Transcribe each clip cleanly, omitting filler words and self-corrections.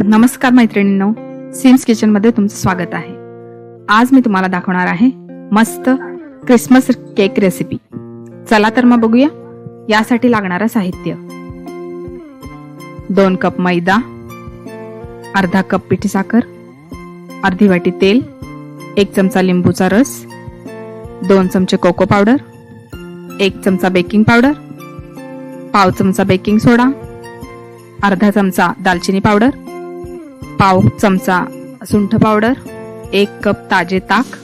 नमस्कार मैत्रिणींनो, seems kitchen मध्ये तुमचं स्वागत आहे। आज मी तुम्हाला दाखवणार आहे मस्त क्रिसमस केक रेसिपी। चला तर मग बघूया। यासाठी लागणारे साहित्य: 2 कप मैदा, अर्धा कप पिठी साखर, अर्धी वाटी तेल, 1 चमचा लिंबूचा रस, 2 चमचे कोको पावडर, 1 चमचा बेकिंग पावडर, पाव चमचा बेकिंग सोडा, अर्धा चमचा दालचिनी पावडर, पाव चमचा सुंठ पावडर, 1 कप ताजे ताक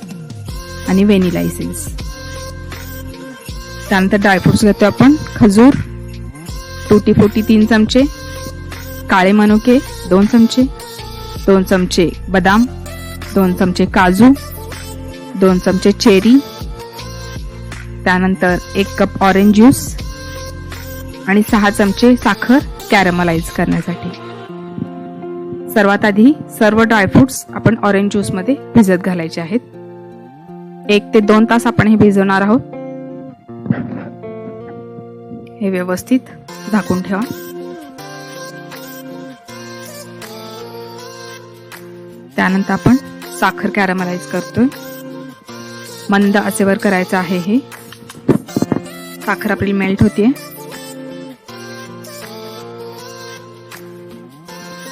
आणि व्हॅनिला एसेन्स। त्यानंतर ड्रायफ्रुट्स घेतो आपण: खजूर, टूटी फ्रूटी 3 चमचे, काळे मनुके 2 चमचे, 2 चमचे बदाम, 2 चमचे काजू, 2 चमचे चेरी, त्यानंतर 1 कप ऑरेंज ज्यूस आणि 6 चमचे साखर कॅरमलाइज करण्यासाठी। सर्वात आधी सर्व ड्रायफ्रुट्स आपण ऑरेंज ज्यूस मध्ये भिजत घालायचे आहेत। 1 ते 2 तास आपण हे भिजवणार आहोत। हे व्यवस्थित झाकून ठेवा। त्यानंतर आपण साखर कॅरमलाइज करतोय। मंद आचेवर करायचं आहे। हे साखर आपली मेल्ट होतीये।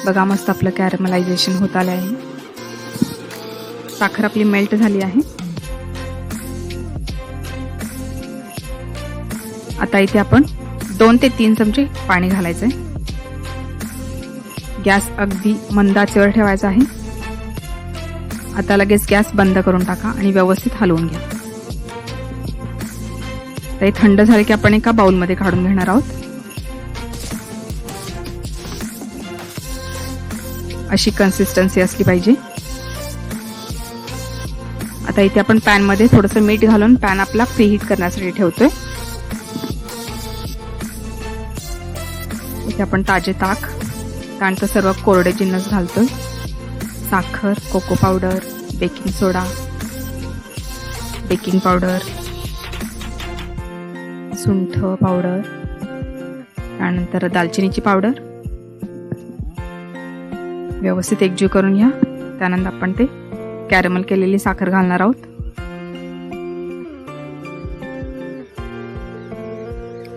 बघा, मस्त आपलं कॅरमलायझेशन होत आलं आहे। साखर आपली मेल्ट झाली आहे। आता इथे आपण 2 ते 3 चमचे पाणी घालायचंय। गॅस अगदी मंद आचेवर ठेवायचा आहे। आता लगेच गॅस बंद करून टाका आणि व्यवस्थित हलवून घ्या। ते थंड झाले की आपण एका बाउल मध्ये काढून घेणार आहोत। अशी कन्सिस्टन्सी असली पाहिजे। आता इथे आपण पॅन मध्ये थोडंसं मीठ घालून पॅन आपला प्रीहीट करण्यासाठी ठेवतोय। इथे आपण ताजे ताक, त्यानंतर सर्व कोरडे जिन्नस घालतोय: साखर, कोको पावडर, बेकिंग सोडा, बेकिंग पावडर, सुंठ पावडर, त्यानंतर दालचिनीची पावडर। व्यवस्थित एकजीव करून घ्या। त्यानंतर आपण ते कॅरमल केलेली साखर घालणार आहोत।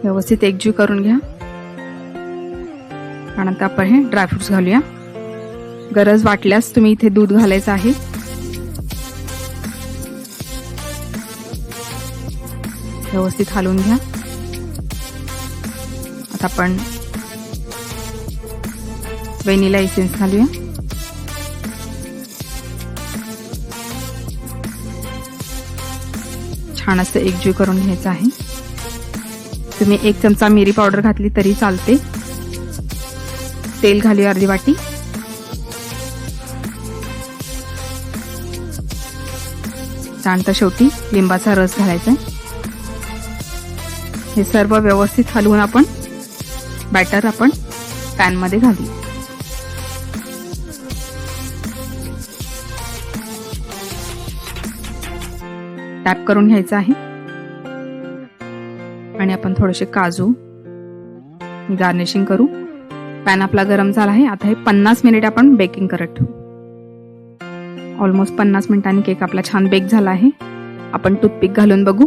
व्यवस्थित एकजीव करून घ्या। त्यानंतर आपण हे ड्रायफ्रुट्स घालूया। गरज वाटल्यास तुम्ही इथे दूध घालायचं आहे। व्यवस्थित हलवून घ्या। आता आपण व्हॅनिला एसेन्स घालूया। छान असं एकजीव करून घ्यायचं आहे। तुम्ही 1 चमचा मिरी पावडर घातली तरी चालते। तेल घालूया अर्धी वाटी। त्यानंतर शेवटी लिंबाचा रस घालायचा आहे। हे सर्व व्यवस्थित हलवून आपण बॅटर आपण पॅन मध्ये घालूया। टॅप करून घ्यायचं आहे आणि आपण थोडेसे काजू गार्निशिंग करू। पॅन आपला गरम झाला आहे। आता हे 50 मिनिट आपण बेकिंग करत ठेवू। ऑलमोस्ट 50 मिनिटांनी केक आपला छान बेक झाला आहे। आपण टूथपिक घालून बघू।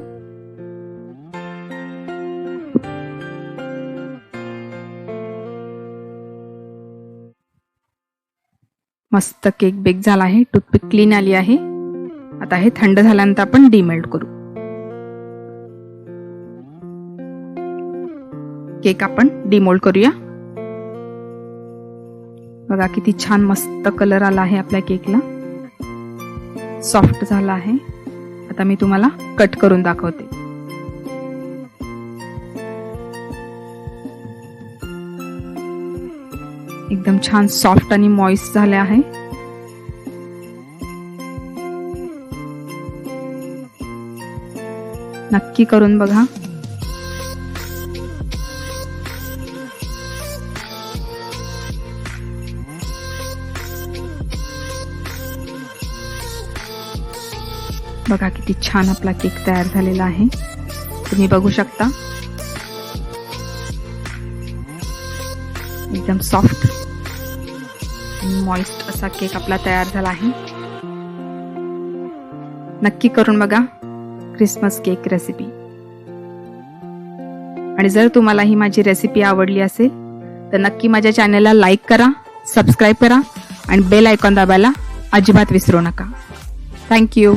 मस्त केक बेक झाला आहे। टूथपिक क्लीन आली आहे। आता हे थंड झाल्यानंतर आपण डीमेल्ट करू। केक आपण डीमोल्ड करूया। बघा किती छान मस्त कलर आला आहे आपल्या केकला। सॉफ्ट झाला आहे। आता मी तुम्हाला कट करून दाखवते। एकदम छान सॉफ्ट आणि मॉइस्ट झाले आहे। नक्की करून बघा। बघा किती छान आपला केक तयार झालेला आहे। तुम्ही बघू शकता। एकदम सॉफ्ट आणि मॉइस्ट असा केक आपला तयार झाला आहे. नक्की करून बघा क्रिसमस केक रेसिपी. आणि जर तुम्हाला ही माझी रेसिपी आवडली असेल तर नक्की माझ्या चॅनलला लाईक करा, सबस्क्राईब करा आणि बेल आयकॉन दाबायला अजिबात विसरू नका. थँक्यू.